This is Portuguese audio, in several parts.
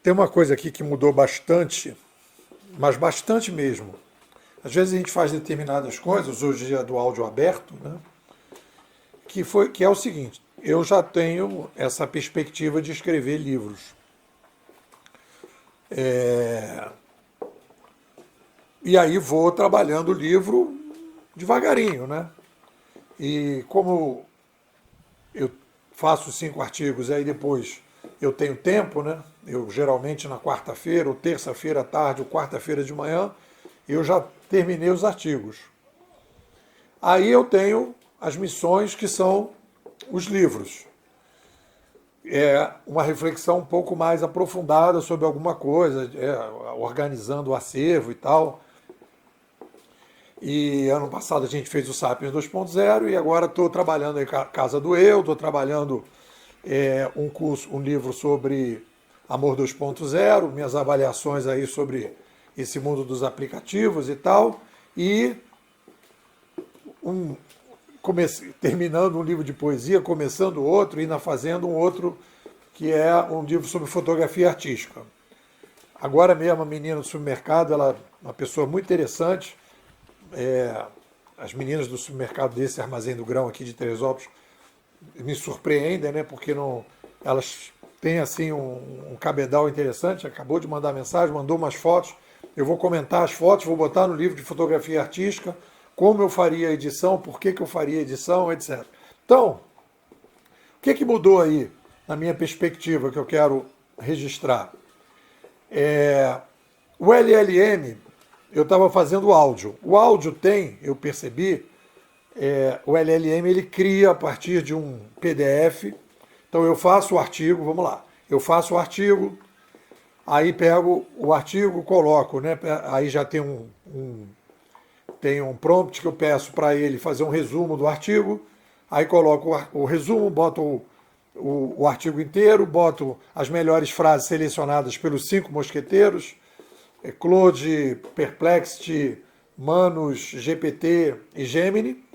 Tem uma coisa aqui que mudou bastante, mas bastante mesmo. Às vezes a gente faz determinadas coisas, hoje é do áudio aberto, né? Que é o seguinte, eu já tenho essa perspectiva de escrever livros. E aí vou trabalhando o livro devagarinho, né? E como eu faço 5 artigos, aí depois eu tenho tempo, né? Eu geralmente na quarta-feira, ou terça-feira à tarde, ou quarta-feira de manhã, eu já terminei os artigos. Aí eu tenho as missões que são os livros. É uma reflexão um pouco mais aprofundada sobre alguma coisa, organizando o acervo e tal. E ano passado a gente fez o Sapiens 2.0 e agora estou trabalhando em Casa do Eu, estou trabalhando um livro sobre Amor 2.0, minhas avaliações aí sobre esse mundo dos aplicativos e tal. E terminando um livro de poesia, começando outro, e ainda fazendo um outro que é um livro sobre fotografia artística. Agora mesmo a menina do supermercado, ela é uma pessoa muito interessante. As meninas do supermercado desse Armazém do Grão aqui de Teresópolis me surpreendem, né? Porque elas têm assim um cabedal interessante. Acabou de mandar mensagem, mandou umas fotos. Eu vou comentar as fotos, vou botar no livro de fotografia artística, como eu faria a edição, por que eu faria a edição, etc. Então, o que mudou aí na minha perspectiva que eu quero registrar? O LLM, eu estava fazendo áudio. O áudio tem, eu percebi, o LLM ele cria a partir de um PDF. Então eu faço o artigo, vamos lá, eu faço o artigo, aí pego o artigo, coloco, né? Aí já tem um prompt que eu peço para ele fazer um resumo do artigo, aí coloco o resumo, boto o artigo inteiro, boto as melhores frases selecionadas pelos 5 mosqueteiros, Claude, Perplexity, Manus, GPT e Gemini.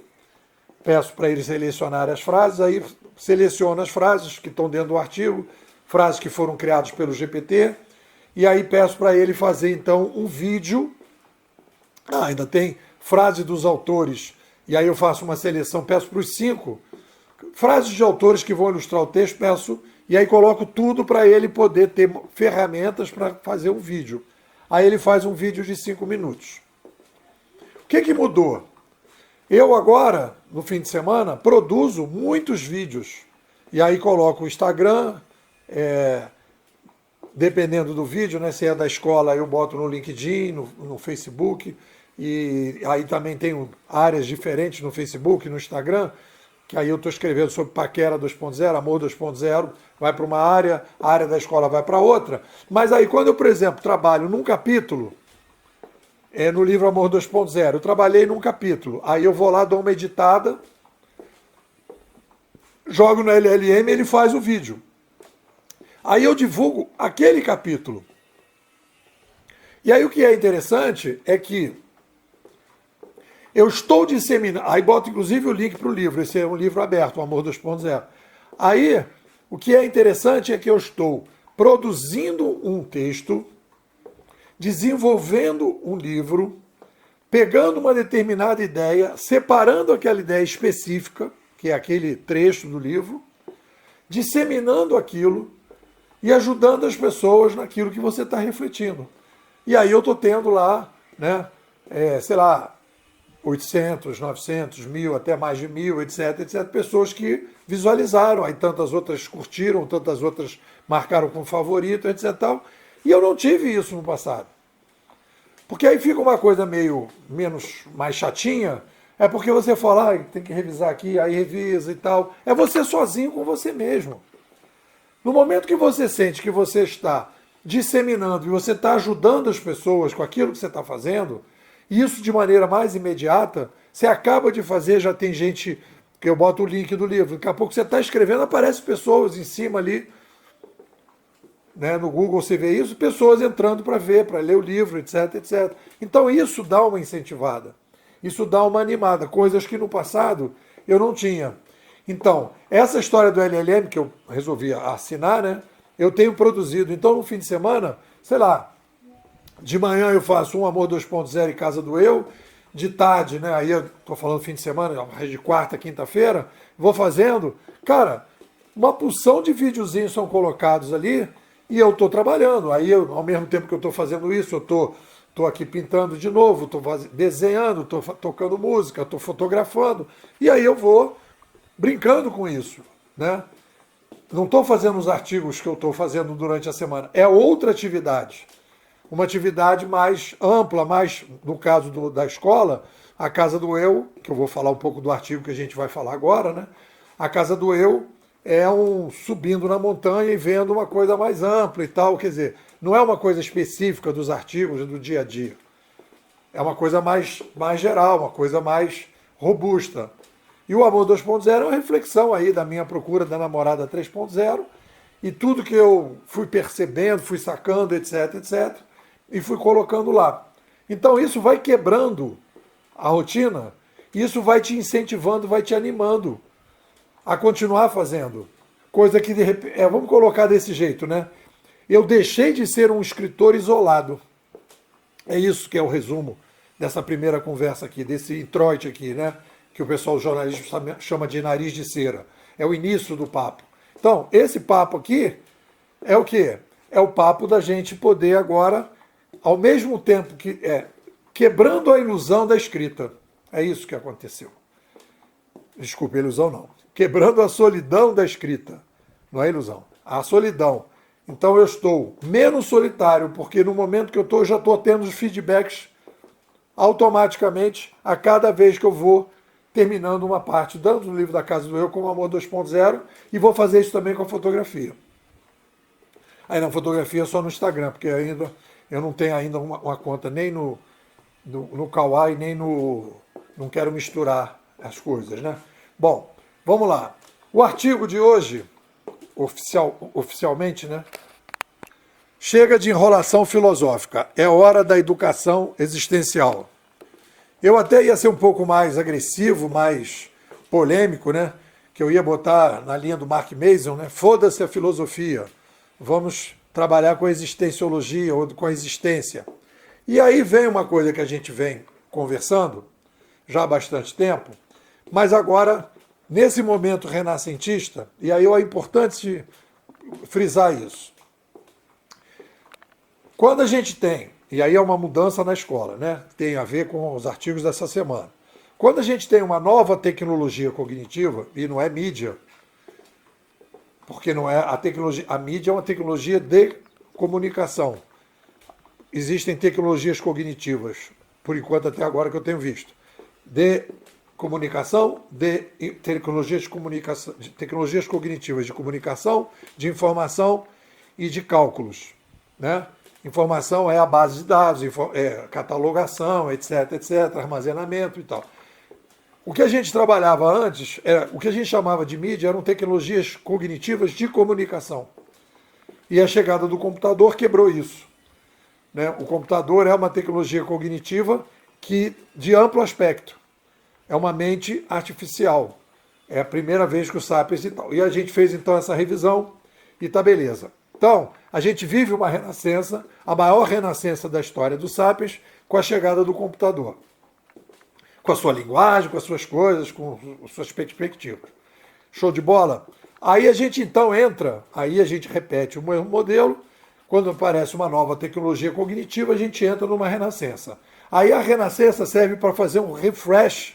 Peço para ele selecionar as frases, aí seleciono as frases que estão dentro do artigo, frases que foram criadas pelo GPT, e aí peço para ele fazer então um vídeo. Ainda tem frase dos autores, e aí eu faço uma seleção, peço para os 5 frases de autores que vão ilustrar o texto, peço, e aí coloco tudo para ele poder ter ferramentas para fazer um vídeo. Aí ele faz um vídeo de 5 minutos. O que mudou? Eu agora, no fim de semana, produzo muitos vídeos. E aí coloco o Instagram, dependendo do vídeo, né? Se é da escola, eu boto no LinkedIn, no Facebook. E aí também tenho áreas diferentes no Facebook, no Instagram, que aí eu estou escrevendo sobre Paquera 2.0, Amor 2.0, vai para uma área, a área da escola vai para outra. Mas aí quando eu, por exemplo, trabalho num capítulo, no livro Amor 2.0, eu trabalhei num capítulo, aí eu vou lá, dou uma editada, jogo no LLM, ele faz o vídeo. Aí eu divulgo aquele capítulo. E aí o que é interessante é que eu estou disseminando, aí boto inclusive o link para o livro, esse é um livro aberto, o Amor 2.0. Aí, o que é interessante é que eu estou produzindo um texto, desenvolvendo um livro, pegando uma determinada ideia, separando aquela ideia específica, que é aquele trecho do livro, disseminando aquilo e ajudando as pessoas naquilo que você está refletindo. E aí eu estou tendo lá, né, sei lá, 800, 900, 1.000, até mais de 1.000, etc, pessoas que visualizaram, aí tantas outras curtiram, tantas outras marcaram como favorito, etc. Tal. E eu não tive isso no passado. Porque aí fica uma coisa mais chatinha, é porque você fala, tem que revisar aqui, aí revisa e tal. É você sozinho com você mesmo. No momento que você sente que você está disseminando e você está ajudando as pessoas com aquilo que você está fazendo, isso de maneira mais imediata, você acaba de fazer, já tem gente, que eu boto o link do livro, daqui a pouco você está escrevendo, aparecem pessoas em cima ali, né, no Google você vê isso, pessoas entrando para ver, para ler o livro, etc, etc. Então isso dá uma incentivada, isso dá uma animada, coisas que no passado eu não tinha. Então, essa história do LLM, que eu resolvi assinar, né, eu tenho produzido. Então, no fim de semana, sei lá, de manhã eu faço um Amor 2.0 em Casa do Eu, de tarde, né? Aí eu tô falando fim de semana, de quarta, quinta-feira, vou fazendo. Cara, uma porção de videozinhos são colocados ali e eu tô trabalhando. Aí, ao mesmo tempo que eu tô fazendo isso, eu tô aqui pintando de novo, tô desenhando, tô tocando música, tô fotografando. E aí eu vou brincando com isso, né? Não estou fazendo os artigos que eu estou fazendo durante a semana. É outra atividade. Uma atividade mais ampla, mais, no caso da escola, a Casa do Eu, que eu vou falar um pouco do artigo que a gente vai falar agora, né? A Casa do Eu é um subindo na montanha e vendo uma coisa mais ampla e tal. Quer dizer, não é uma coisa específica dos artigos do dia a dia. É uma coisa mais geral, uma coisa mais robusta. E o Amor 2.0 é uma reflexão aí da minha procura da namorada 3.0 e tudo que eu fui percebendo, fui sacando, etc, etc, e fui colocando lá. Então isso vai quebrando a rotina, isso vai te incentivando, vai te animando a continuar fazendo. Coisa que, de repente, vamos colocar desse jeito, né? Eu deixei de ser um escritor isolado. É isso que é o resumo dessa primeira conversa aqui, desse introito aqui, né? Que o pessoal jornalista chama de nariz de cera. É o início do papo. Então, esse papo aqui é o quê? É o papo da gente poder agora, ao mesmo tempo que quebrando a ilusão da escrita. É isso que aconteceu. Desculpa, ilusão não. Quebrando a solidão da escrita. Não é ilusão. A solidão. Então eu estou menos solitário, porque no momento que eu já estou tendo os feedbacks automaticamente a cada vez que eu vou terminando uma parte, tanto no livro da Casa do Eu como Amor 2.0, e vou fazer isso também com a fotografia. Aí na fotografia só no Instagram, porque ainda eu não tenho ainda uma conta nem no Kawaii, nem no... Não quero misturar as coisas, né? Bom, vamos lá. O artigo de hoje, oficialmente, né? Chega de enrolação filosófica. É hora da educação existencial. Eu até ia ser um pouco mais agressivo, mais polêmico, né? Que eu ia botar na linha do Mark Mason, né? Foda-se a filosofia. Vamos trabalhar com a existenciologia ou com a existência. E aí vem uma coisa que a gente vem conversando já há bastante tempo, mas agora, nesse momento renascentista, e aí é importante frisar isso. Quando a gente tem, e aí é uma mudança na escola, né? Tem a ver com os artigos dessa semana. Quando a gente tem uma nova tecnologia cognitiva, e não é mídia, porque não é a tecnologia, a mídia é uma tecnologia de comunicação. Existem tecnologias cognitivas, por enquanto até agora que eu tenho visto, de comunicação, de tecnologias de comunicação, de tecnologias cognitivas de comunicação, de informação e de cálculos, né? Informação é a base de dados, catalogação, etc, etc, armazenamento e tal. O que a gente trabalhava antes, o que a gente chamava de mídia, eram tecnologias cognitivas de comunicação. E a chegada do computador quebrou isso, né? O computador é uma tecnologia cognitiva de amplo aspecto. É uma mente artificial. É a primeira vez que o Sapiens e tal. E a gente fez então essa revisão e tá beleza. Então, a gente vive uma renascença, a maior renascença da história do Sapiens, com a chegada do computador. Com a sua linguagem, com as suas coisas, com as suas perspectivas. Show de bola? Aí a gente então entra, aí a gente repete o mesmo modelo, quando aparece uma nova tecnologia cognitiva, a gente entra numa renascença. Aí a renascença serve para fazer um refresh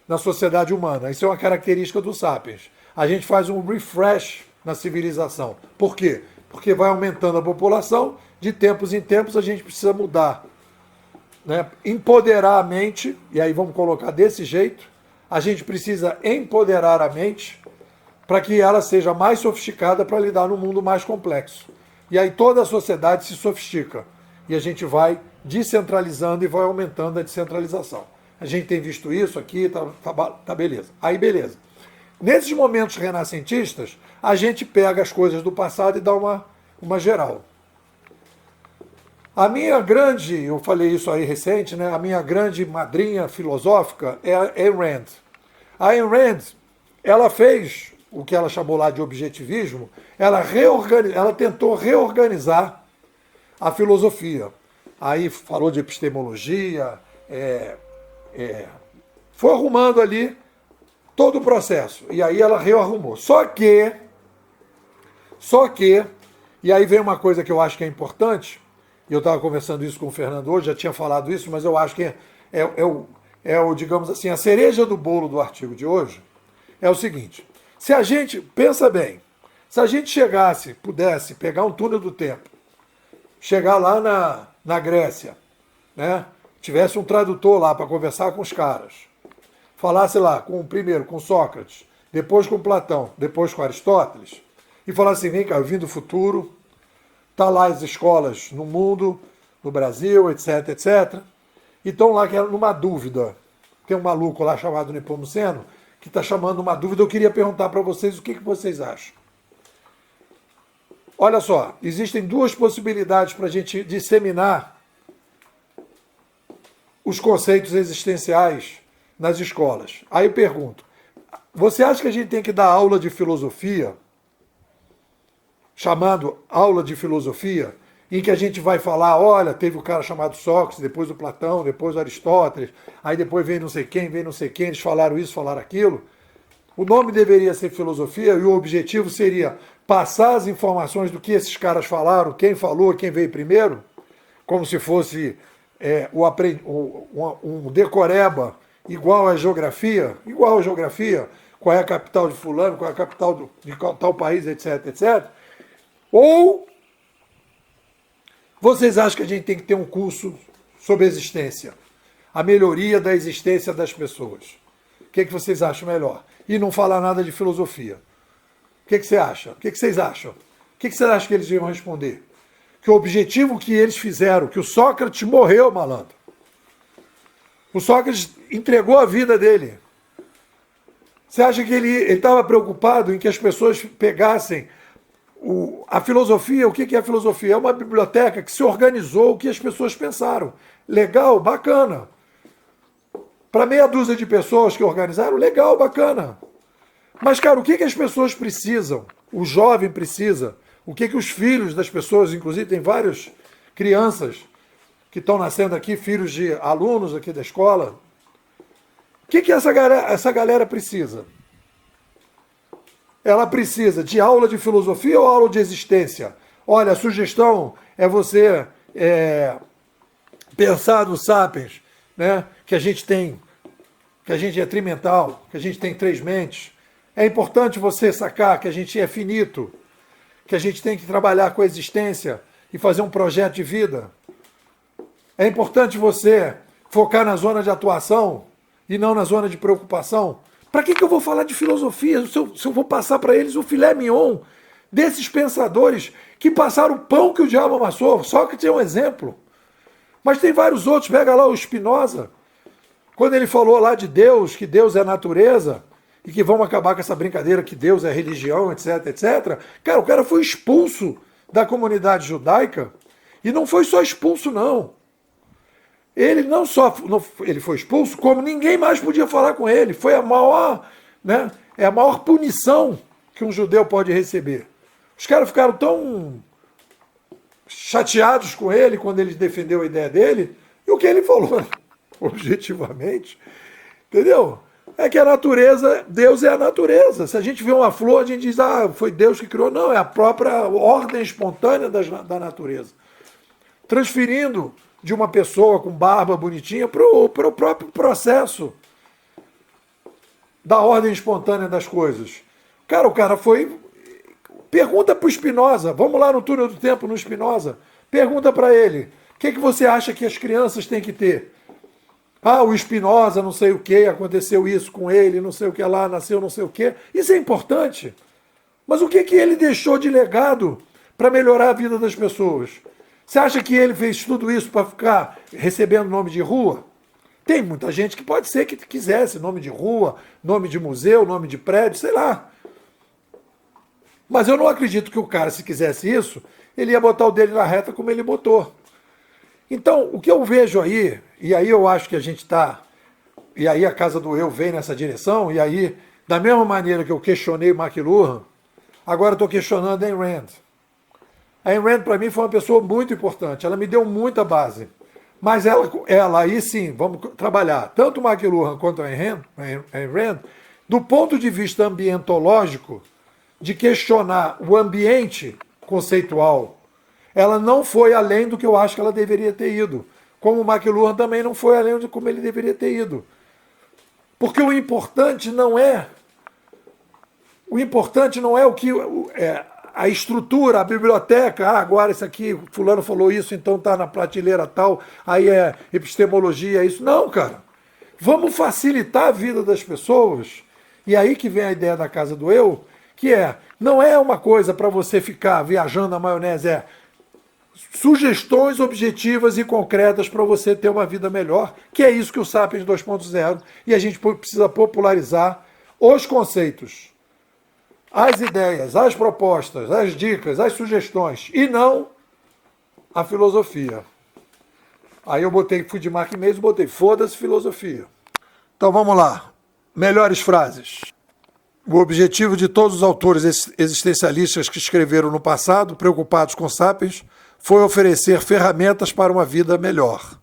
na sociedade humana. Isso é uma característica do Sapiens. A gente faz um refresh na civilização. Por quê? Porque vai aumentando a população, de tempos em tempos a gente precisa mudar, né? Empoderar a mente, e aí vamos colocar desse jeito, a gente precisa empoderar a mente para que ela seja mais sofisticada para lidar num mundo mais complexo. E aí toda a sociedade se sofistica. E a gente vai descentralizando e vai aumentando a descentralização. A gente tem visto isso aqui, tá beleza. Aí beleza. Nesses momentos renascentistas, a gente pega as coisas do passado e dá uma geral. A minha grande, eu falei isso aí recente, né? A minha grande madrinha filosófica é a Ayn Rand. A Ayn Rand, ela fez o que ela chamou lá de objetivismo, ela tentou reorganizar a filosofia. Aí falou de epistemologia, foi arrumando ali todo o processo. E aí ela rearrumou. Só que, e aí vem uma coisa que eu acho que é importante, e eu estava conversando isso com o Fernando hoje, já tinha falado isso, mas eu acho que digamos assim, a cereja do bolo do artigo de hoje, é o seguinte: se a gente, pensa bem, se a gente pudesse pegar um túnel do tempo, chegar lá na Grécia, né, tivesse um tradutor lá para conversar com os caras, falasse lá primeiro com Sócrates, depois com Platão, depois com Aristóteles, e falasse assim: vem cá, eu vim do futuro, tá lá as escolas no mundo, no Brasil, etc, etc, e estão lá numa dúvida. Tem um maluco lá chamado Nepomuceno que está chamando uma dúvida. Eu queria perguntar para vocês o que vocês acham. Olha só, existem duas possibilidades para a gente disseminar os conceitos existenciais nas escolas. Aí eu pergunto: você acha que a gente tem que dar aula de filosofia, chamando aula de filosofia, em que a gente vai falar, olha, teve o cara chamado Sócrates, depois o Platão, depois o Aristóteles, aí depois vem não sei quem, eles falaram isso, falaram aquilo? O nome deveria ser filosofia e o objetivo seria passar as informações do que esses caras falaram, quem falou, quem veio primeiro, como se fosse um decoreba igual à geografia, qual é a capital de fulano, qual é a capital de tal país, etc, etc. Ou vocês acham que a gente tem que ter um curso sobre existência? A melhoria da existência das pessoas. O que vocês acham melhor? E não falar nada de filosofia. O que você acha? O que vocês acham? O que vocês acham que eles iam responder? Que o objetivo que eles fizeram, que o Sócrates morreu, malandro. O Sócrates entregou a vida dele. Você acha que ele estava preocupado em que as pessoas pegassem a filosofia? O que é a filosofia? É uma biblioteca que se organizou o que as pessoas pensaram. Legal, bacana. Para meia dúzia de pessoas que organizaram, legal, bacana. Mas, cara, o que as pessoas precisam? O jovem precisa. O que os filhos das pessoas, inclusive tem várias crianças que estão nascendo aqui, filhos de alunos aqui da escola. O que essa galera precisa? Ela precisa de aula de filosofia ou aula de existência? Olha, a sugestão é você pensar no Sapiens, né? Que a gente é trimental, que a gente tem três mentes. É importante você sacar que a gente é finito, que a gente tem que trabalhar com a existência e fazer um projeto de vida. É importante você focar na zona de atuação e não na zona de preocupação. Para que eu vou falar de filosofia se eu vou passar para eles o filé mignon desses pensadores que passaram o pão que o diabo amassou? Sócrates é um exemplo. Mas tem vários outros. Pega lá o Spinoza, quando ele falou lá de Deus, que Deus é natureza, e que vamos acabar com essa brincadeira que Deus é religião, etc, etc. Cara, o cara foi expulso da comunidade judaica, e não foi só expulso, não. Ele ele foi expulso, como ninguém mais podia falar com ele. Foi a maior punição que um judeu pode receber. Os caras ficaram tão chateados com ele quando ele defendeu a ideia dele, e o que ele falou, objetivamente, entendeu? É que a natureza, Deus é a natureza. Se a gente vê uma flor, a gente diz, foi Deus que criou. Não, é a própria ordem espontânea da natureza. Transferindo de uma pessoa com barba bonitinha para o próprio processo da ordem espontânea das coisas. Cara, o cara foi... Pergunta para o Spinoza, vamos lá no túnel do tempo no Spinoza, pergunta para ele, o que você acha que as crianças têm que ter? O Spinoza, não sei o que, aconteceu isso com ele, não sei o que lá, nasceu não sei o que. Isso é importante. Mas o que ele deixou de legado para melhorar a vida das pessoas? Você acha que ele fez tudo isso para ficar recebendo nome de rua? Tem muita gente que pode ser que quisesse nome de rua, nome de museu, nome de prédio, sei lá. Mas eu não acredito que o cara, se quisesse isso, ele ia botar o dele na reta como ele botou. Então, o que eu vejo aí, e aí eu acho que a gente está, e aí a Casa do Eu vem nessa direção, e aí Da mesma maneira que eu questionei McLuhan, agora estou questionando Ayn Rand. A Ayn Rand, para mim, foi uma pessoa muito importante. Ela me deu muita base. Mas ela aí sim, vamos trabalhar, tanto o McLuhan quanto a Ayn Rand, do ponto de vista ambientológico, de questionar o ambiente conceitual, ela não foi além do que eu acho que ela deveria ter ido. Como o McLuhan também não foi além de como ele deveria ter ido. Porque o importante não é o que a estrutura, a biblioteca, agora isso aqui, fulano falou isso, então está na prateleira tal, aí é epistemologia, isso. Não, cara. Vamos facilitar a vida das pessoas. E aí que vem a ideia da Casa do Eu, que não é uma coisa para você ficar viajando na maionese, é sugestões objetivas e concretas para você ter uma vida melhor, que é isso que o Sapiens 2.0, e a gente precisa popularizar os conceitos, as ideias, as propostas, as dicas, as sugestões, e não a filosofia. Aí eu fui de Mark Mason, botei foda-se filosofia. Então vamos lá. Melhores frases. O objetivo de todos os autores existencialistas que escreveram no passado, preocupados com Sapiens, foi oferecer ferramentas para uma vida melhor.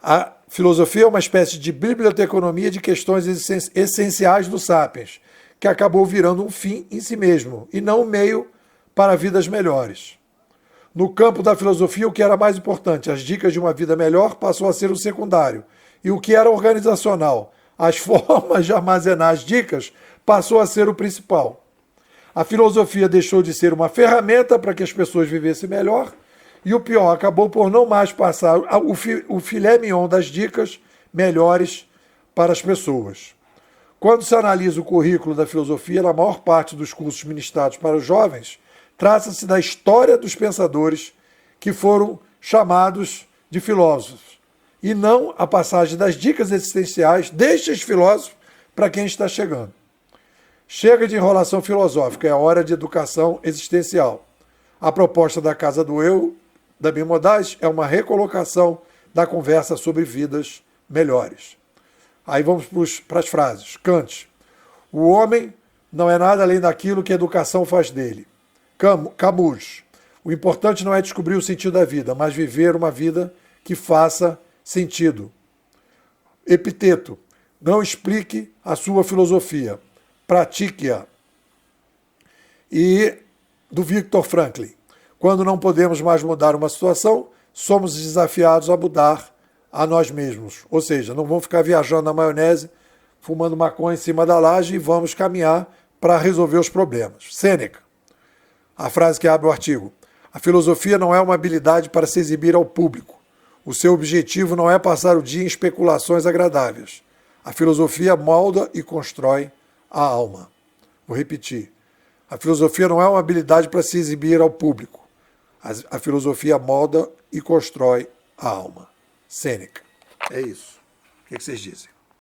A filosofia é uma espécie de biblioteconomia de questões essenciais do Sapiens, que acabou virando um fim em si mesmo, e não um meio para vidas melhores. No campo da filosofia, o que era mais importante, as dicas de uma vida melhor, passou a ser o secundário, e o que era organizacional, as formas de armazenar as dicas, passou a ser o principal. A filosofia deixou de ser uma ferramenta para que as pessoas vivessem melhor, e o pior, acabou por não mais passar o filé mignon das dicas melhores para as pessoas. Quando se analisa o currículo da filosofia, na maior parte dos cursos ministrados para os jovens, trata-se da história dos pensadores que foram chamados de filósofos, e não a passagem das dicas existenciais destes filósofos para quem está chegando. Chega de enrolação filosófica, é hora de educação existencial. A proposta da Casa do Eu, da Bimodais, é uma recolocação da conversa sobre vidas melhores. Aí vamos para as frases. Kant. O homem não é nada além daquilo que a educação faz dele. Camus. O importante não é descobrir o sentido da vida, mas viver uma vida que faça sentido. Epiteto. Não explique a sua filosofia. Pratique-a. E do Viktor Frankl. Quando não podemos mais mudar uma situação, somos desafiados a mudar a nós mesmos. Ou seja, não vamos ficar viajando na maionese, fumando maconha em cima da laje e vamos caminhar para resolver os problemas. Sêneca. A frase que abre o artigo. A filosofia não é uma habilidade para se exibir ao público. O seu objetivo não é passar o dia em especulações agradáveis. A filosofia molda e constrói a alma. Vou repetir. A filosofia não é uma habilidade para se exibir ao público. A filosofia molda e constrói a alma. Sêneca. É isso. O que vocês dizem?